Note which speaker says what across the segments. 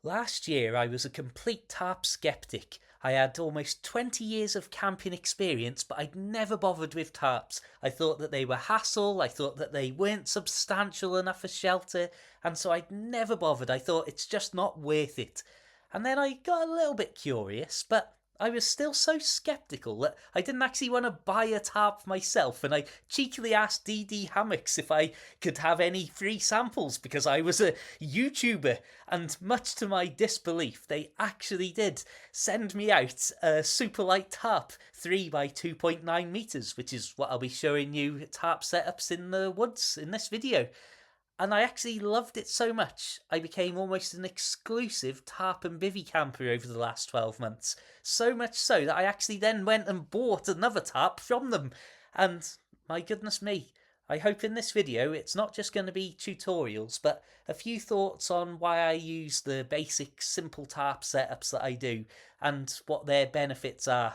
Speaker 1: Last year, I was a complete tarp skeptic. I had almost 20 years of camping experience, but I'd never bothered with tarps. I thought that they were hassle, I thought that they weren't substantial enough as shelter, and so I'd never bothered. I thought it's just not worth it. And then I got a little bit curious, but I was still so skeptical that I didn't actually want to buy a tarp myself, and I cheekily asked DD Hammocks if I could have any free samples because I was a YouTuber, and much to my disbelief, they actually did send me out a super light tarp 3 by 2.9 meters, which is what I'll be showing you tarp setups in the woods in this video. And I actually loved it so much, I became almost an exclusive tarp and bivvy camper over the last 12 months. So much so that I actually then went and bought another tarp from them. And my goodness me, I hope in this video it's not just going to be tutorials, but a few thoughts on why I use the basic simple tarp setups that I do and what their benefits are.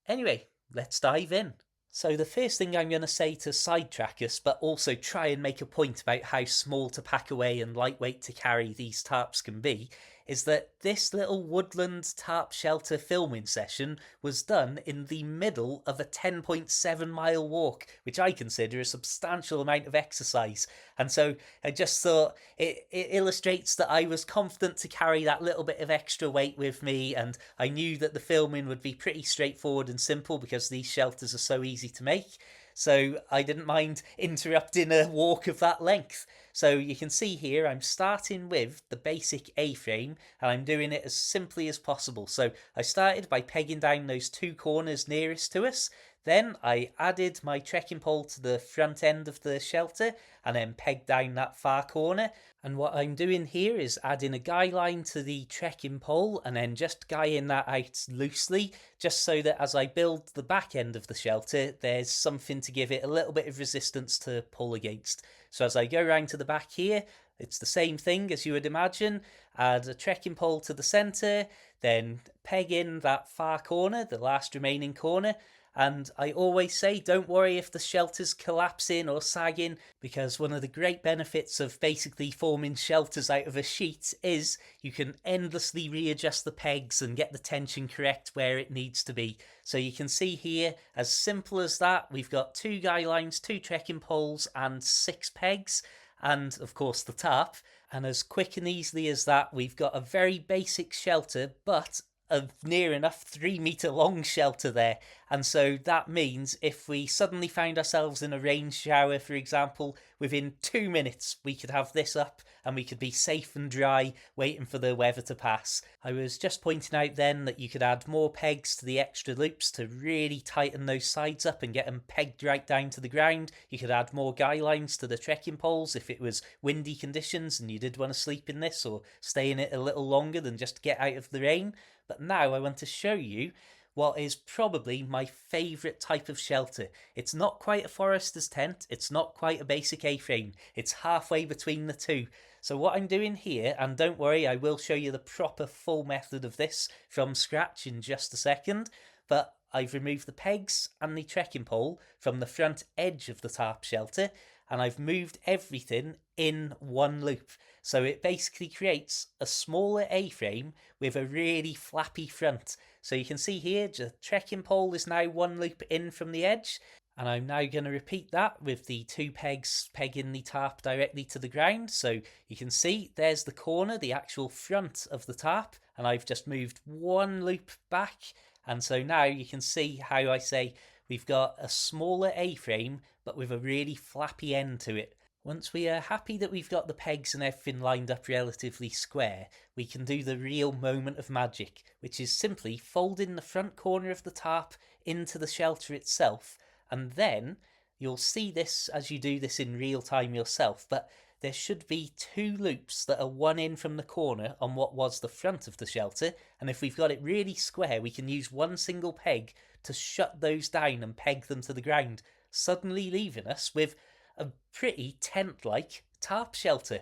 Speaker 1: Anyway, let's dive in. So the first thing I'm going to say to sidetrack us, but also try and make a point about how small to pack away and lightweight to carry these tarps can be, is that this little woodland tarp shelter filming session was done in the middle of a 10.7 mile walk, which I consider a substantial amount of exercise. And so I just thought it illustrates that I was confident to carry that little bit of extra weight with me, and I knew that the filming would be pretty straightforward and simple because these shelters are so easy to make. So I didn't mind interrupting a walk of that length. So you can see here I'm starting with the basic A-frame and I'm doing it as simply as possible. So I started by pegging down those two corners nearest to us. Then I added my trekking pole to the front end of the shelter and then pegged down that far corner. And what I'm doing here is adding a guy line to the trekking pole and then just guying that out loosely, just so that as I build the back end of the shelter, there's something to give it a little bit of resistance to pull against. So as I go round to the back here, it's the same thing as you would imagine. Add a trekking pole to the centre, then peg in that far corner, the last remaining corner. And I always say, don't worry if the shelter's collapsing or sagging, because one of the great benefits of basically forming shelters out of a sheet is you can endlessly readjust the pegs and get the tension correct where it needs to be. So you can see here, as simple as that, we've got two guy lines, two trekking poles, and 6 pegs, and of course the tarp. And as quick and easily as that, we've got a very basic shelter, but a near enough 3 meter long shelter there. And so that means if we suddenly found ourselves in a rain shower, for example, within 2 minutes we could have this up and we could be safe and dry waiting for the weather to pass. I was just pointing out then that you could add more pegs to the extra loops to really tighten those sides up and get them pegged right down to the ground. You could add more guy lines to the trekking poles if it was windy conditions and you did want to sleep in this or stay in it a little longer than just get out of the rain. But now I want to show you what is probably my favourite type of shelter. It's not quite a forester's tent, it's not quite a basic A-frame, it's halfway between the two. So what I'm doing here, and don't worry, I will show you the proper full method of this from scratch in just a second, but I've removed the pegs and the trekking pole from the front edge of the tarp shelter, and I've moved everything in one loop. So it basically creates a smaller A-frame with a really flappy front. So you can see here, the trekking pole is now one loop in from the edge. And I'm now going to repeat that with the 2 pegs pegging the tarp directly to the ground. So you can see there's the corner, the actual front of the tarp. And I've just moved one loop back. And so now you can see how I say we've got a smaller A-frame, but with a really flappy end to it. Once we are happy that we've got the pegs and everything lined up relatively square, we can do the real moment of magic, which is simply folding the front corner of the tarp into the shelter itself, and then you'll see this as you do this in real time yourself, but there should be 2 loops that are one in from the corner on what was the front of the shelter, and if we've got it really square, we can use one single peg to shut those down and peg them to the ground, suddenly leaving us with a pretty tent-like tarp shelter.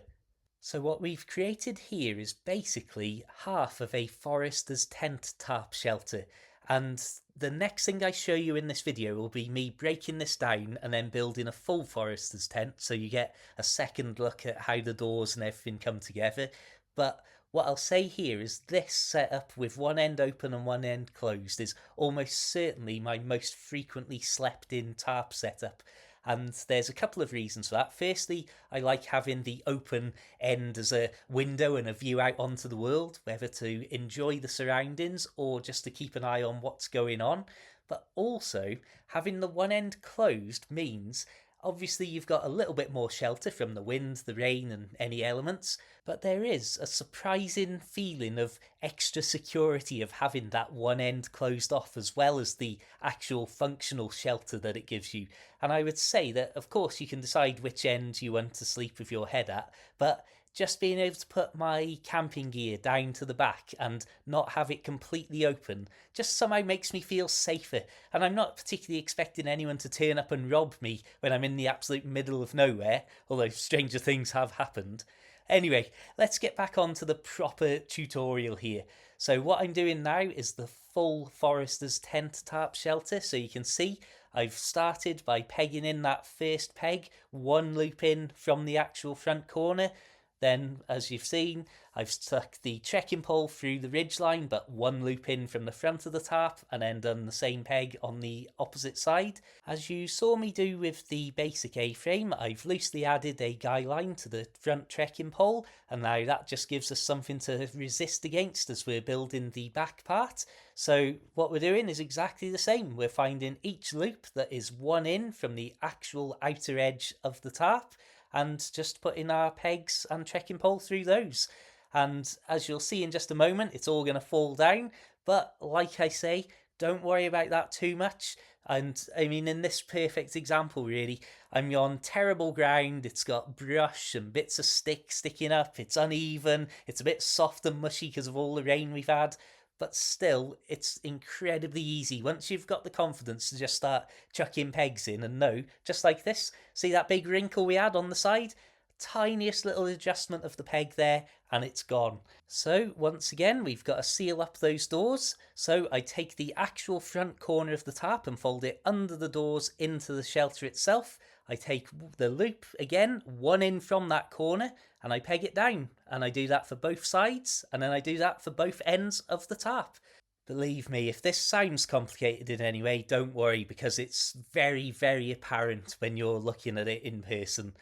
Speaker 1: So what we've created here is basically half of a forester's tent tarp shelter, and the next thing I show you in this video will be me breaking this down and then building a full forester's tent, so you get a second look at how the doors and everything come together. But What I'll say here is this setup with one end open and one end closed is almost certainly my most frequently slept in tarp setup. And there's a couple of reasons for that. Firstly, I like having the open end as a window and a view out onto the world, whether to enjoy the surroundings or just to keep an eye on what's going on. But also, having the one end closed means obviously you've got a little bit more shelter from the wind, the rain, and any elements, but there is a surprising feeling of extra security of having that one end closed off, as well as the actual functional shelter that it gives you. And I would say that, of course, you can decide which end you want to sleep with your head at, but just being able to put my camping gear down to the back and not have it completely open just somehow makes me feel safer. And I'm not particularly expecting anyone to turn up and rob me when I'm in the absolute middle of nowhere, although stranger things have happened. Anyway, let's get back onto the proper tutorial here. So what I'm doing now is the full forester's tent tarp shelter. So you can see I've started by pegging in that first peg, one loop in from the actual front corner. Then, as you've seen, I've stuck the trekking pole through the ridgeline, but one loop in from the front of the tarp, and then done the same peg on the opposite side. As you saw me do with the basic A-frame, I've loosely added a guy line to the front trekking pole, and now that just gives us something to resist against as we're building the back part. So what we're doing is exactly the same. We're finding each loop that is one in from the actual outer edge of the tarp, and just putting our pegs and trekking pole through those. And as you'll see in just a moment, it's all going to fall down. But like I say, don't worry about that too much. And I mean, in this perfect example, really, I'm on terrible ground. It's got brush and bits of stick sticking up. It's uneven. It's a bit soft and mushy because of all the rain we've had. But still, it's incredibly easy once you've got the confidence to just start chucking pegs in and know, just like this. See that big wrinkle we had on the side? Tiniest little adjustment of the peg there, and it's gone. So once again, we've got to seal up those doors. So I take the actual front corner of the tarp and fold it under the doors into the shelter itself. I take the loop again, one in from that corner, and I peg it down. And I do that for both sides, and then I do that for both ends of the tarp. Believe me, if this sounds complicated in any way, don't worry, because it's very, very apparent when you're looking at it in person.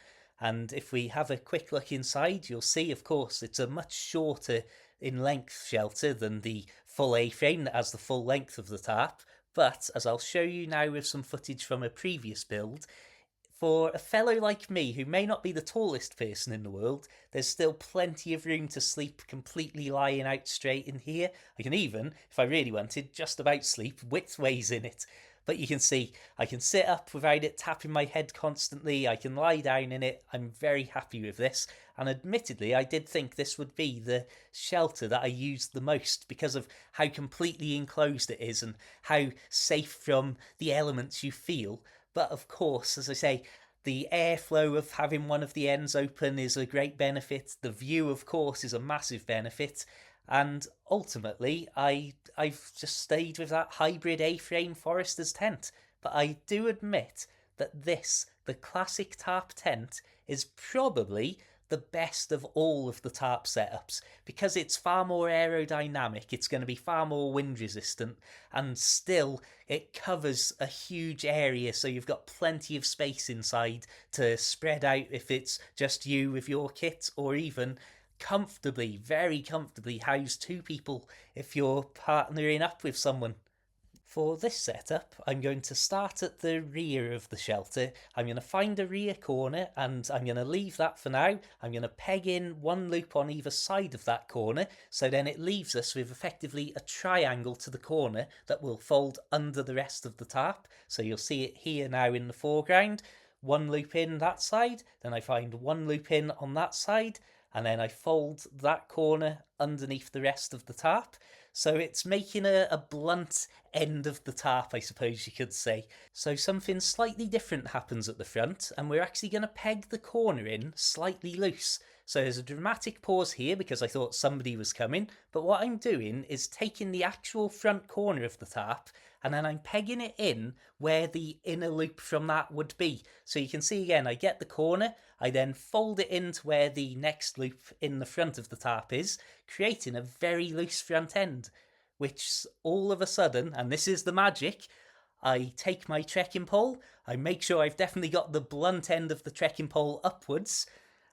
Speaker 1: And if we have a quick look inside, you'll see, of course, it's a much shorter in length shelter than the full A-frame that has the full length of the tarp. But, as I'll show you now with some footage from a previous build, for a fellow like me, who may not be the tallest person in the world, there's still plenty of room to sleep completely lying out straight in here. I can even, if I really wanted, just about sleep widthways in it. But you can see, I can sit up without it tapping my head constantly, I can lie down in it, I'm very happy with this. And admittedly, I did think this would be the shelter that I used the most because of how completely enclosed it is and how safe from the elements you feel. But of course, as I say, the airflow of having one of the ends open is a great benefit. The view, of course, is a massive benefit. And ultimately, I've just stayed with that hybrid A-frame forester's tent. But I do admit that this, the classic tarp tent, is probably the best of all of the tarp setups because it's far more aerodynamic, it's going to be far more wind resistant, and still it covers a huge area, so you've got plenty of space inside to spread out if it's just you with your kit, or even comfortably, very comfortably house two people if you're partnering up with someone. For this setup, I'm going to start at the rear of the shelter. I'm going to find a rear corner and I'm going to leave that for now. I'm going to peg in one loop on either side of that corner, so then it leaves us with effectively a triangle to the corner that will fold under the rest of the tarp. So you'll see it here now in the foreground. One loop in that side, then I find one loop in on that side, and then I fold that corner underneath the rest of the tarp. So it's making a blunt end of the tarp, I suppose you could say. So something slightly different happens at the front, and we're actually going to peg the corner in slightly loose. So there's a dramatic pause here because I thought somebody was coming, but what I'm doing is taking the actual front corner of the tarp and then I'm pegging it in where the inner loop from that would be. So you can see again, I get the corner, I then fold it into where the next loop in the front of the tarp is, creating a very loose front end, which all of a sudden, and this is the magic, I take my trekking pole, I make sure I've definitely got the blunt end of the trekking pole upwards,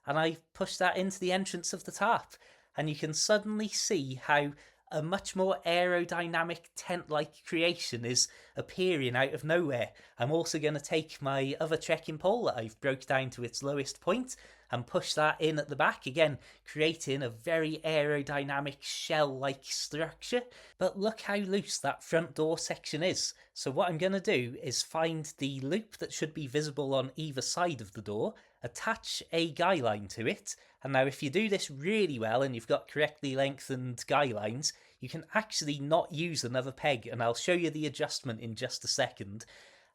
Speaker 1: and I push that into the entrance of the tarp. And you can suddenly see how a much more aerodynamic tent-like creation is appearing out of nowhere. I'm also going to take my other trekking pole that I've broke down to its lowest point and push that in at the back, again creating a very aerodynamic shell-like structure. But look how loose that front door section is. So what I'm going to do is find the loop that should be visible on either side of the door, attach a guy line to it, and now if you do this really well and you've got correctly lengthened guy lines, you can actually not use another peg, and I'll show you the adjustment in just a second.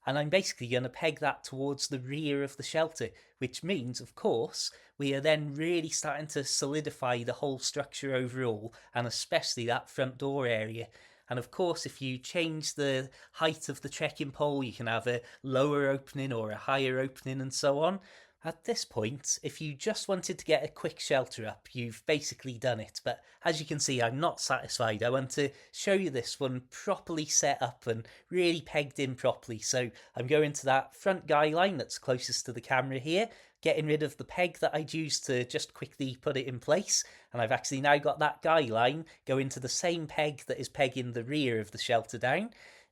Speaker 1: And I'm basically going to peg that towards the rear of the shelter, which means, of course, we are then really starting to solidify the whole structure overall, and especially that front door area. And of course, if you change the height of the trekking pole, you can have a lower opening or a higher opening and so on. At this point, if you just wanted to get a quick shelter up, you've basically done it. But as you can see, I'm not satisfied. I want to show you this one properly set up and really pegged in properly. So I'm going to that front guy line that's closest to the camera here, getting rid of the peg that I'd used to just quickly put it in place. And I've actually now got that guy line going to the same peg that is pegging the rear of the shelter down.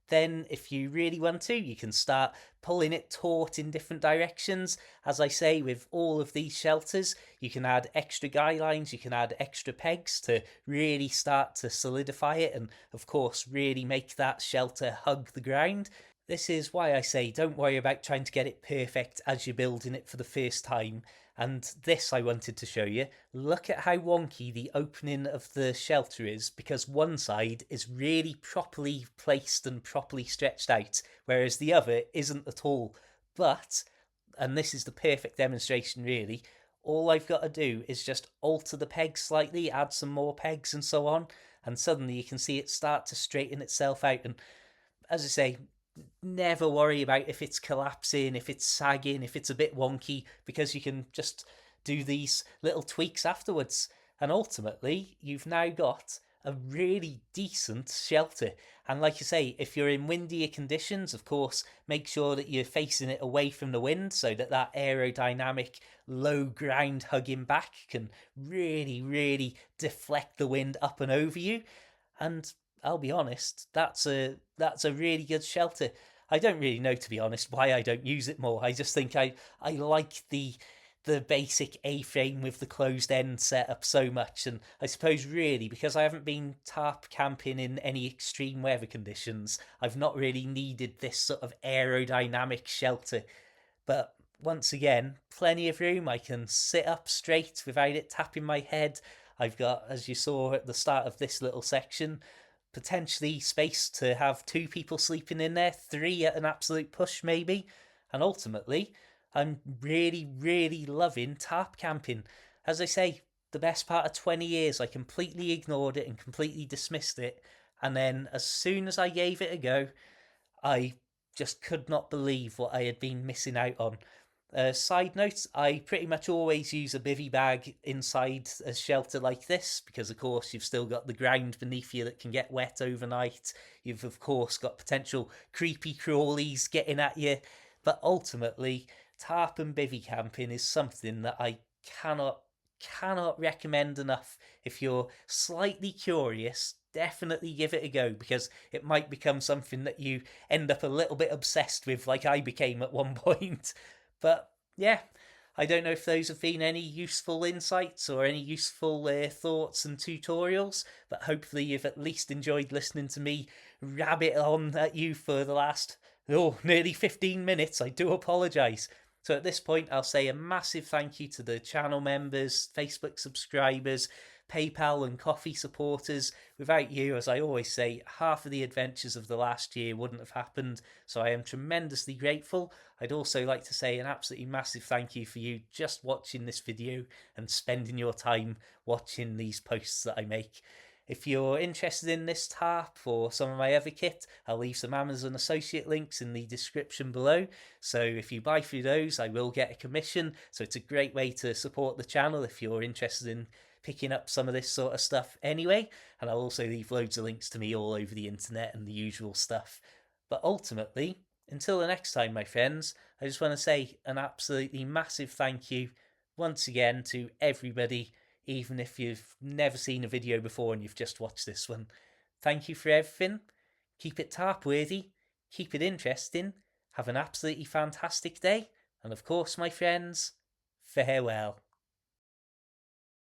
Speaker 1: Then if you really want to, you can start pulling it taut in different directions. As I say, with all of these shelters, you can add extra guy lines, you can add extra pegs to really start to solidify it and, of course, really make that shelter hug the ground. This is why I say don't worry about trying to get it perfect as you're building it for the first time. And this I wanted to show you. Look at how wonky the opening of the shelter is, because one side is really properly placed and properly stretched out, whereas the other isn't at all. But, and this is the perfect demonstration really, all I've got to do is just alter the pegs slightly, add some more pegs and so on, and suddenly you can see it start to straighten itself out. And as I say, never worry about if it's collapsing, if it's sagging, if it's a bit wonky, because you can just do these little tweaks afterwards. And ultimately, you've now got a really decent shelter. And like you say, if you're in windier conditions, of course, make sure that you're facing it away from the wind so that that aerodynamic low ground hugging back can really, really deflect the wind up and over you. And I'll be honest, that's a really good shelter. I don't really know, to be honest, why I don't use it more. I just think I like the basic A-frame with the closed end setup so much, and I suppose really because I haven't been tarp camping in any extreme weather conditions, I've not really needed this sort of aerodynamic shelter. But once again, plenty of room. I can sit up straight without it tapping my head. I've got, as you saw at the start of this little section, potentially space to have 2 people sleeping in there, 3 at an absolute push maybe. And ultimately, I'm really, really loving tarp camping. As I say, the best part of 20 years, I completely ignored it and completely dismissed it. And then as soon as I gave it a go, I just could not believe what I had been missing out on. Side note, I pretty much always use a bivy bag inside a shelter like this because, of course, you've still got the ground beneath you that can get wet overnight. You've, of course, got potential creepy crawlies getting at you. But ultimately, tarp and bivy camping is something that I cannot recommend enough. If you're slightly curious, definitely give it a go, because it might become something that you end up a little bit obsessed with, like I became at one point. But yeah, I don't know if those have been any useful insights or any useful thoughts and tutorials, but hopefully you've at least enjoyed listening to me rabbit on at you for the last, nearly 15 minutes. I do apologise. So at this point, I'll say a massive thank you to the channel members, Facebook subscribers, PayPal and Coffee supporters. Without you, as I always say, half of the adventures of the last year wouldn't have happened, so I am tremendously grateful. I'd also like to say an absolutely massive thank you for you just watching this video and spending your time watching these posts that I make. If you're interested in this tarp or some of my other kit, I'll leave some Amazon associate links in the description below. So if you buy through those, I will get a commission. So it's a great way to support the channel if you're interested in picking up some of this sort of stuff anyway. And I'll also leave loads of links to me all over the internet and the usual stuff. But ultimately, until the next time, my friends, I just want to say an absolutely massive thank you once again to everybody, even if you've never seen a video before and you've just watched this one. Thank you for everything. Keep it tarp worthy, keep it interesting, have an absolutely fantastic day, and of course, my friends, farewell.